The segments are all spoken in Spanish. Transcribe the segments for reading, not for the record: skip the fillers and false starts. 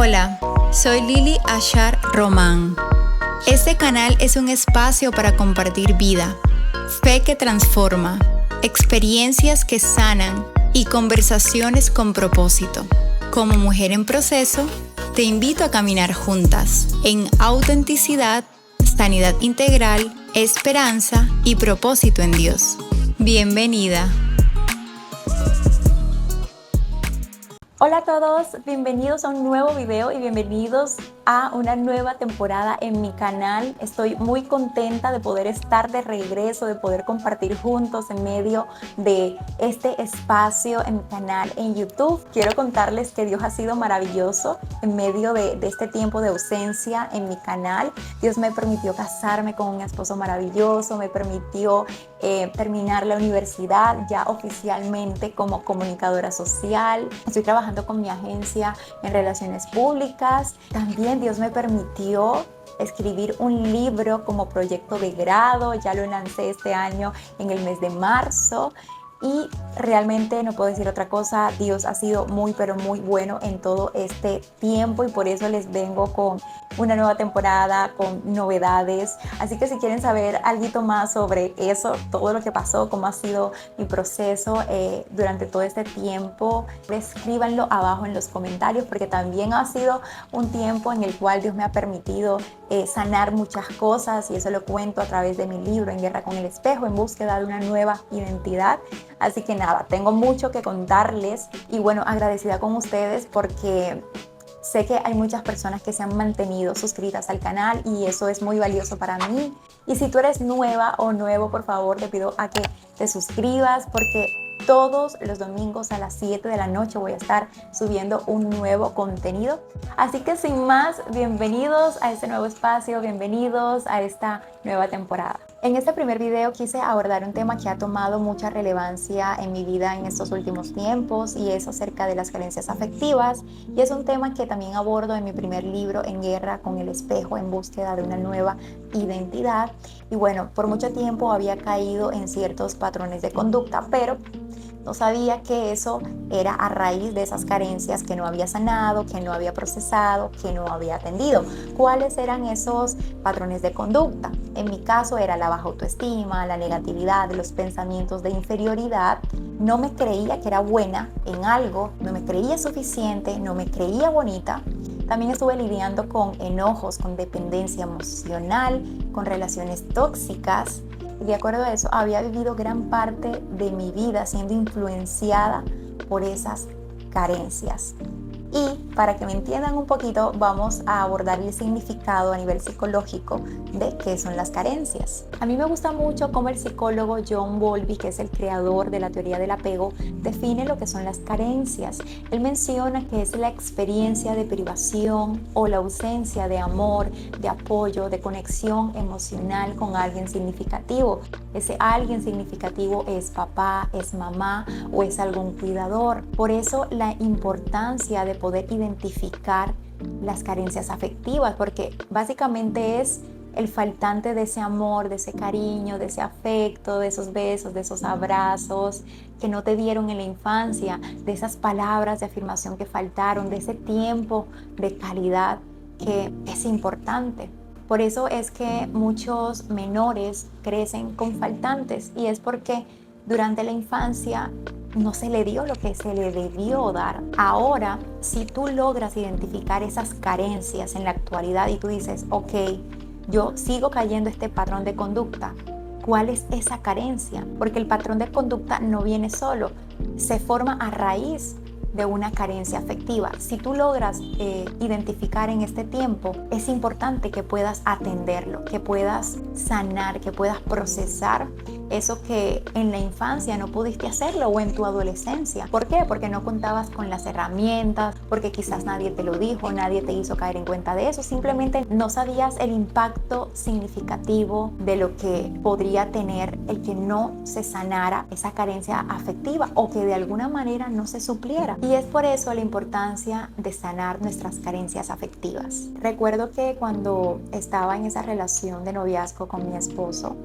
Hola, soy Lili Ashar Román. Este canal es un espacio para compartir vida, fe que transforma, experiencias que sanan y conversaciones con propósito. Como mujer en proceso, te invito a caminar juntas en autenticidad, sanidad integral, esperanza y propósito en Dios. Bienvenida. Hola a todos, bienvenidos a un nuevo video y bienvenidos a una nueva temporada en mi canal. Estoy muy contenta de poder estar de regreso, de poder compartir juntos en medio de este espacio en mi canal en YouTube. Quiero contarles que Dios ha sido maravilloso en medio de este tiempo de ausencia en mi canal. Dios me permitió casarme con un esposo maravilloso, me permitió terminar la universidad ya oficialmente como comunicadora social. Estoy trabajando con mi agencia en relaciones públicas. También Dios me permitió escribir un libro como proyecto de grado. Ya lo lancé este año en el mes de marzo. Y realmente no puedo decir otra cosa, Dios ha sido muy pero muy bueno en todo este tiempo y por eso les vengo con una nueva temporada, con novedades. Así que si quieren saber algo más sobre eso, todo lo que pasó, cómo ha sido mi proceso durante todo este tiempo, escríbanlo abajo en los comentarios porque también ha sido un tiempo en el cual Dios me ha permitido sanar muchas cosas y eso lo cuento a través de mi libro En Guerra con el Espejo, en búsqueda de una nueva identidad. Así que nada, tengo mucho que contarles y bueno, agradecida con ustedes porque sé que hay muchas personas que se han mantenido suscritas al canal y eso es muy valioso para mí. Y si tú eres nueva o nuevo, por favor, te pido a que te suscribas porque todos los domingos a las 7 de la noche voy a estar subiendo un nuevo contenido. Así que sin más, bienvenidos a este nuevo espacio, bienvenidos a esta nueva temporada. En este primer video quise abordar un tema que ha tomado mucha relevancia en mi vida en estos últimos tiempos y es acerca de las carencias afectivas y es un tema que también abordo en mi primer libro En Guerra con el Espejo, en búsqueda de una nueva identidad. Y bueno, por mucho tiempo había caído en ciertos patrones de conducta, pero no sabía que eso era a raíz de esas carencias que no había sanado, que no había procesado, que no había atendido. ¿Cuáles eran esos patrones de conducta? En mi caso era la baja autoestima, la negatividad, los pensamientos de inferioridad. No me creía que era buena en algo, no me creía suficiente, no me creía bonita. También estuve lidiando con enojos, con dependencia emocional, con relaciones tóxicas. Y de acuerdo a eso, había vivido gran parte de mi vida siendo influenciada por esas carencias. Y para que me entiendan un poquito, vamos a abordar el significado a nivel psicológico de qué son las carencias. A mí me gusta mucho cómo el psicólogo John Bowlby, que es el creador de la teoría del apego, define lo que son las carencias. Él menciona que es la experiencia de privación o la ausencia de amor, de apoyo, de conexión emocional con alguien significativo. Ese alguien significativo es papá, es mamá o es algún cuidador. Por eso la importancia de poder identificar las carencias afectivas, porque básicamente es el faltante de ese amor, de ese cariño, de ese afecto, de esos besos, de esos abrazos que no te dieron en la infancia, de esas palabras de afirmación que faltaron, de ese tiempo de calidad que es importante. Por eso es que muchos menores crecen con faltantes y es porque durante la infancia no se le dio lo que se le debió dar. Ahora, si tú logras identificar esas carencias en la actualidad y tú dices, ok, yo sigo cayendo en este patrón de conducta, ¿cuál es esa carencia? Porque el patrón de conducta no viene solo, se forma a raíz de una carencia afectiva. Si tú logras identificar en este tiempo, es importante que puedas atenderlo, que puedas sanar, que puedas procesar eso que en la infancia no pudiste hacerlo o en tu adolescencia. ¿Por qué? Porque no contabas con las herramientas, porque quizás nadie te lo dijo, nadie te hizo caer en cuenta de eso, simplemente no sabías el impacto significativo de lo que podría tener el que no se sanara esa carencia afectiva o que de alguna manera no se supliera. Y es por eso la importancia de sanar nuestras carencias afectivas. Recuerdo que cuando estaba en esa relación de noviazgo con mi esposo,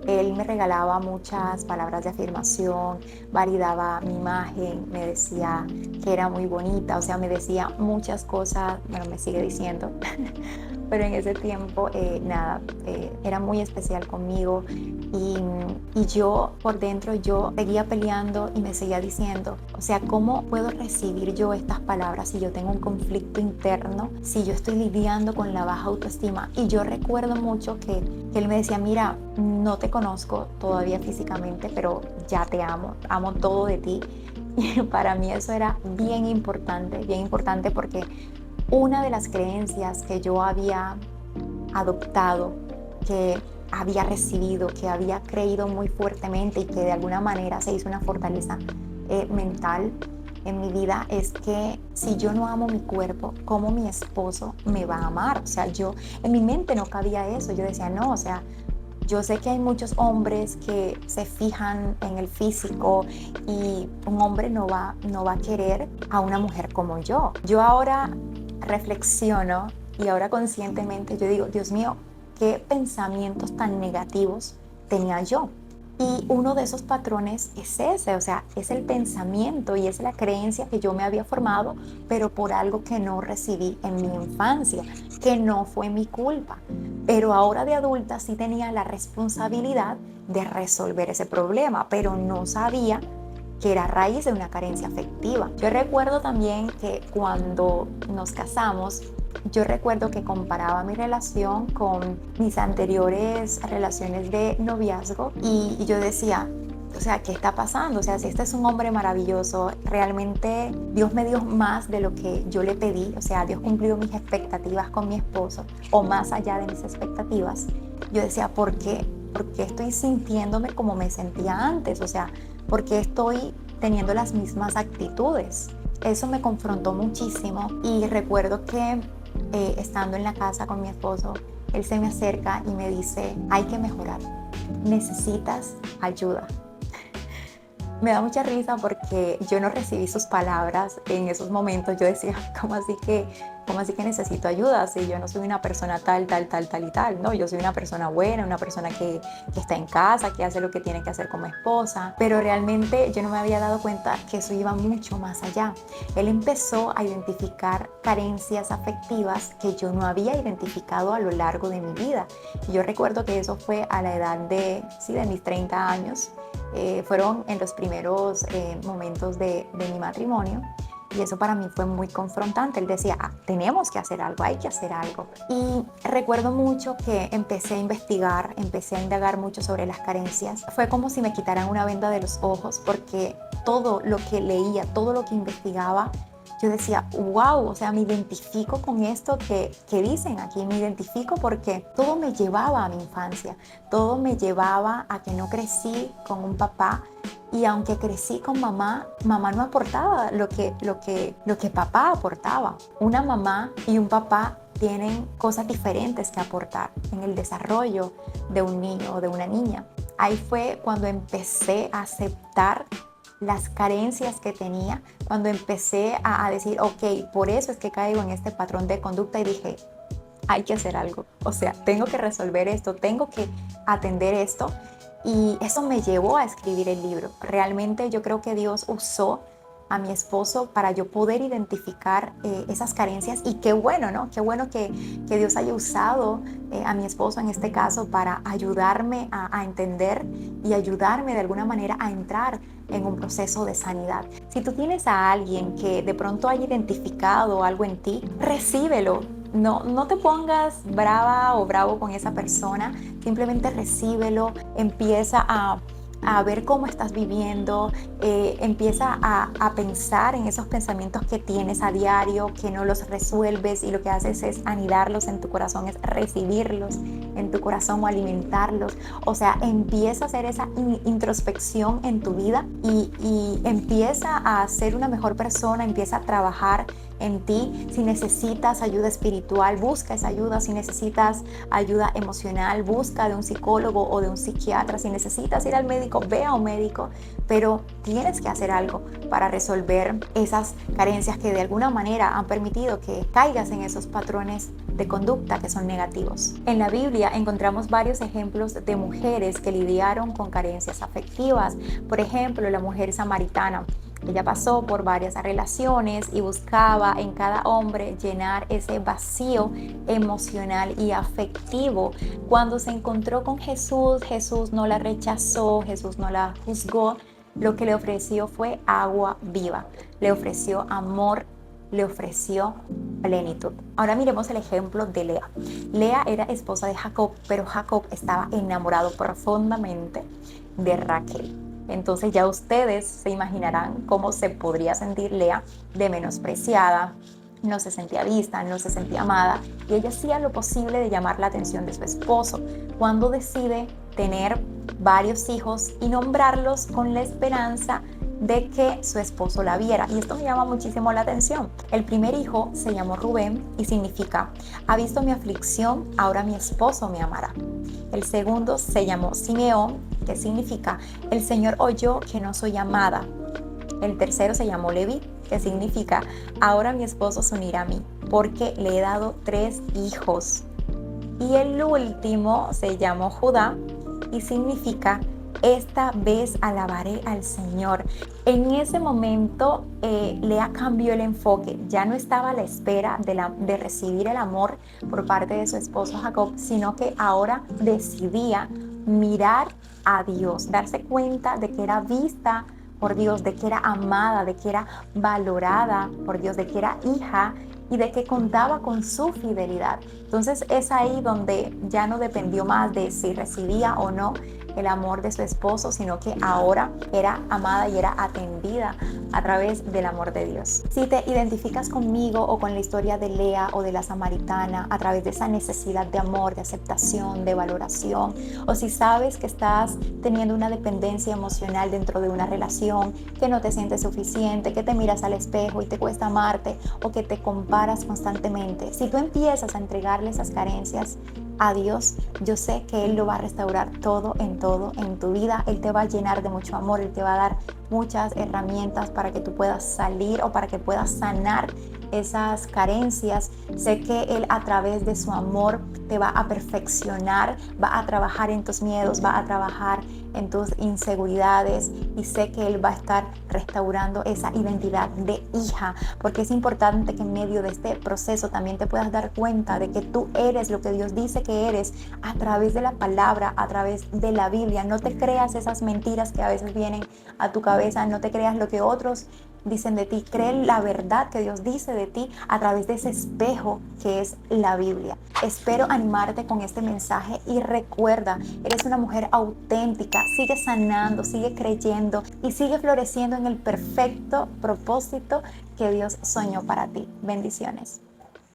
Él me regalaba muchas palabras de afirmación, validaba mi imagen, me decía que era muy bonita, o sea, me decía muchas cosas, bueno, me sigue diciendo, pero en ese tiempo, era muy especial conmigo y yo por dentro, yo seguía peleando y me seguía diciendo, o sea, ¿cómo puedo recibir yo estas palabras si yo tengo un conflicto interno, si yo estoy lidiando con la baja autoestima? Y yo recuerdo mucho que él me decía, mira, no te conozco todavía físicamente, pero ya te amo todo de ti. Y para mí eso era bien importante porque una de las creencias que yo había adoptado, que había recibido, que había creído muy fuertemente y que de alguna manera se hizo una fortaleza mental en mi vida, es que si yo no amo mi cuerpo, ¿cómo mi esposo me va a amar? O sea, en mi mente no cabía eso. Yo decía, no, o sea, yo sé que hay muchos hombres que se fijan en el físico y un hombre no va a querer a una mujer como yo. Yo ahora reflexiono y ahora conscientemente yo digo, Dios mío, qué pensamientos tan negativos tenía yo. Y uno de esos patrones es ese, o sea, es el pensamiento y es la creencia que yo me había formado, pero por algo que no recibí en mi infancia, que no fue mi culpa. Pero ahora de adulta sí tenía la responsabilidad de resolver ese problema, pero no sabía que era a raíz de una carencia afectiva. Yo recuerdo también que cuando nos casamos, yo recuerdo que comparaba mi relación con mis anteriores relaciones de noviazgo y yo decía, o sea, ¿qué está pasando? O sea, si este es un hombre maravilloso, realmente Dios me dio más de lo que yo le pedí, o sea, Dios cumplió mis expectativas con mi esposo o más allá de mis expectativas. Yo decía, ¿por qué? ¿Por qué estoy sintiéndome como me sentía antes? O sea, ¿por qué estoy teniendo las mismas actitudes? Eso me confrontó muchísimo y recuerdo que estando en la casa con mi esposo, él se me acerca y me dice, hay que mejorar, necesitas ayuda. Me da mucha risa porque yo no recibí sus palabras en esos momentos. Yo decía, ¿cómo así que necesito ayuda? Si yo no soy una persona tal y tal, ¿no? Yo soy una persona buena, una persona que está en casa, que hace lo que tiene que hacer como esposa. Pero realmente yo no me había dado cuenta que eso iba mucho más allá. Él empezó a identificar carencias afectivas que yo no había identificado a lo largo de mi vida. Y yo recuerdo que eso fue a la edad de mis 30 años. Fueron en los primeros momentos de mi matrimonio y eso para mí fue muy confrontante. Él decía, tenemos que hacer algo, hay que hacer algo. Y recuerdo mucho que empecé a investigar, empecé a indagar mucho sobre las carencias. Fue como si me quitaran una venda de los ojos porque todo lo que leía, todo lo que investigaba, yo decía, wow, o sea, me identifico con esto que dicen aquí, me identifico porque todo me llevaba a mi infancia, todo me llevaba a que no crecí con un papá y aunque crecí con mamá, mamá no aportaba lo que papá aportaba. Una mamá y un papá tienen cosas diferentes que aportar en el desarrollo de un niño o de una niña. Ahí fue cuando empecé a aceptar las carencias que tenía, cuando empecé a decir, ok, por eso es que caigo en este patrón de conducta y dije, hay que hacer algo, o sea, tengo que resolver esto, tengo que atender esto y eso me llevó a escribir el libro. Realmente yo creo que Dios usó a mi esposo para yo poder identificar esas carencias y qué bueno, ¿no? Qué bueno que Dios haya usado a mi esposo en este caso para ayudarme a entender y ayudarme de alguna manera a entrar en un proceso de sanidad. Si tú tienes a alguien que de pronto haya identificado algo en ti, recíbelo. No te pongas brava o bravo con esa persona, simplemente recíbelo, empieza a ver cómo estás viviendo, empieza a pensar en esos pensamientos que tienes a diario, que no los resuelves y lo que haces es anidarlos en tu corazón, es recibirlos en tu corazón o alimentarlos. O sea, empieza a hacer esa introspección en tu vida y empieza a ser una mejor persona, empieza a trabajar en ti. Si necesitas ayuda espiritual, busca esa ayuda. Si necesitas ayuda emocional, busca de un psicólogo o de un psiquiatra. Si necesitas ir al médico médico, ve a un médico, pero tienes que hacer algo para resolver esas carencias que de alguna manera han permitido que caigas en esos patrones de conducta que son negativos. En la Biblia encontramos varios ejemplos de mujeres que lidiaron con carencias afectivas. Por ejemplo, la mujer samaritana. Ella pasó por varias relaciones y buscaba en cada hombre llenar ese vacío emocional y afectivo. Cuando se encontró con Jesús, Jesús no la rechazó, Jesús no la juzgó. Lo que le ofreció fue agua viva, le ofreció amor, le ofreció plenitud. Ahora miremos el ejemplo de Lea. Lea era esposa de Jacob, pero Jacob estaba enamorado profundamente de Raquel. Entonces ya ustedes se imaginarán cómo se podría sentir Lea de menospreciada, no se sentía vista, no se sentía amada, y ella hacía lo posible de llamar la atención de su esposo cuando decide tener varios hijos y nombrarlos con la esperanza de que su esposo la viera. Y esto me llama muchísimo la atención. El primer hijo se llamó Rubén y significa: ha visto mi aflicción, ahora mi esposo me amará. El segundo se llamó Simeón, que significa: el Señor oyó que no soy amada. El tercero se llamó Leví, que significa: ahora mi esposo se unirá a mí, porque le he dado 3 hijos. Y el último se llamó Judá y significa: esta vez alabaré al Señor. En ese momento Lea cambió el enfoque. Ya no estaba a la espera de recibir el amor por parte de su esposo Jacob, sino que ahora decidía mirar a Dios, darse cuenta de que era vista por Dios, de que era amada, de que era valorada por Dios, de que era hija y de que contaba con su fidelidad. Entonces es ahí donde ya no dependió más de si recibía o no el amor de su esposo, sino que ahora era amada y era atendida a través del amor de Dios. Si te identificas conmigo o con la historia de Lea o de la samaritana a través de esa necesidad de amor, de aceptación, de valoración, o si sabes que estás teniendo una dependencia emocional dentro de una relación, que no te sientes suficiente, que te miras al espejo y te cuesta amarte, o que te comparas constantemente, si tú empiezas a entregarle esas carencias a Dios, yo sé que Él lo va a restaurar todo en tu vida. Él te va a llenar de mucho amor, Él te va a dar muchas herramientas para que tú puedas salir o para que puedas sanar esas carencias. Sé que Él, a través de su amor, te va a perfeccionar, va a trabajar en tus miedos, va a trabajar en tus inseguridades, y sé que Él va a estar restaurando esa identidad de hija, porque es importante que en medio de este proceso también te puedas dar cuenta de que tú eres lo que Dios dice que eres a través de la palabra, a través de la Biblia. No te creas esas mentiras que a veces vienen a tu cabeza, no te creas lo que otros dicen de ti, cree la verdad que Dios dice de ti a través de ese espejo que es la Biblia. Espero animarte con este mensaje y recuerda, eres una mujer auténtica, sigue sanando, sigue creyendo y sigue floreciendo en el perfecto propósito que Dios soñó para ti. Bendiciones.